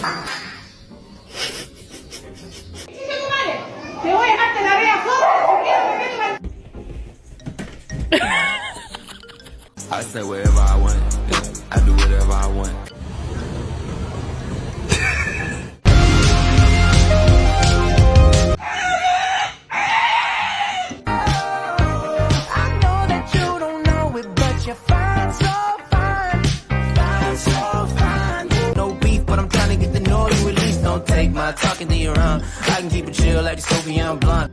I say wherever I want. I do whatever I want. Take my talking to your own. I can keep it chill like the Soviet blonde.